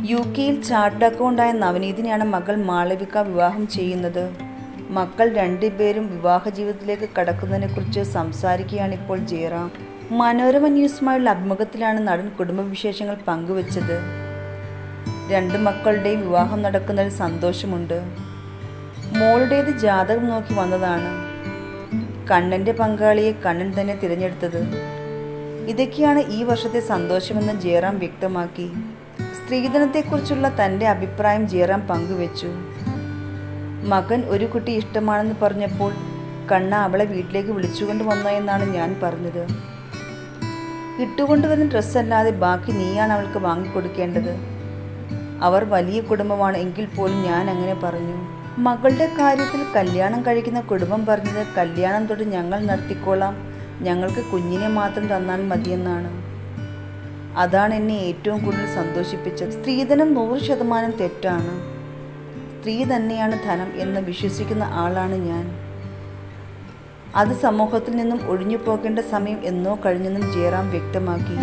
യുകെയിൽ chartered അക്കൗണ്ടായ നവനീതിനെയാണ് മകൾ മാളവിക വിവാഹം ചെയ്യുന്നത്. മക്കൾ രണ്ടുപേരും വിവാഹ ജീവിതത്തിലേക്ക് കടക്കുന്നതിനെക്കുറിച്ച് സംസാരിക്കുകയാണിപ്പോൾ ജയറാം. മനോരമ ന്യൂസുമായുള്ള അഭിമുഖത്തിലാണ് നടൻ കുടുംബവിശേഷങ്ങൾ പങ്കുവച്ചത്. രണ്ട് മക്കളുടെയും വിവാഹം നടക്കുന്നതിൽ സന്തോഷമുണ്ട്. മോളുടേത് ജാതകം നോക്കി വന്നതാണ്. കണ്ണൻ്റെ പങ്കാളിയെ കണ്ണൻ തന്നെ തിരഞ്ഞെടുത്തത്. ഇതൊക്കെയാണ് ഈ വർഷത്തെ സന്തോഷമെന്ന് ജയറാം വ്യക്തമാക്കി. സ്ത്രീധനത്തെക്കുറിച്ചുള്ള തൻ്റെ അഭിപ്രായം ജയറാം പങ്കുവച്ചു. മകൻ ഒരു കുട്ടി ഇഷ്ടമാണെന്ന് പറഞ്ഞപ്പോൾ കണ്ണ അവളെ വീട്ടിലേക്ക് വിളിച്ചുകൊണ്ട് വന്നോ എന്നാണ് ഞാൻ പറഞ്ഞത്. ഇട്ടുകൊണ്ടുവരുന്ന ഡ്രസ്സല്ലാതെ ബാക്കി നീയാണ് അവൾക്ക് വാങ്ങിക്കൊടുക്കേണ്ടത്. അവർ വലിയ കുടുംബമാണ് എങ്കിൽ പോലും ഞാൻ അങ്ങനെ പറഞ്ഞു. മകളുടെ കാര്യത്തിൽ കല്യാണം കഴിക്കുന്ന കുടുംബം പറഞ്ഞത് കല്യാണം തൊട്ട് ഞങ്ങൾ നടത്തിക്കോളാം, ഞങ്ങൾക്ക് കുഞ്ഞിനെ മാത്രം തന്നാൽ മതിയെന്നാണ്. അതാണ് എന്നെ ഏറ്റവും കൂടുതൽ സന്തോഷിപ്പിച്ചത്. സ്ത്രീധനം 100% തെറ്റാണ്. സ്ത്രീ തന്നെയാണ് ധനം എന്ന് വിശ്വസിക്കുന്ന ആളാണ് ഞാൻ. അത് സമൂഹത്തിൽ നിന്നും ഒഴിഞ്ഞു പോകേണ്ട സമയം എന്നോ കഴിഞ്ഞെന്നും ജയറാം വ്യക്തമാക്കി.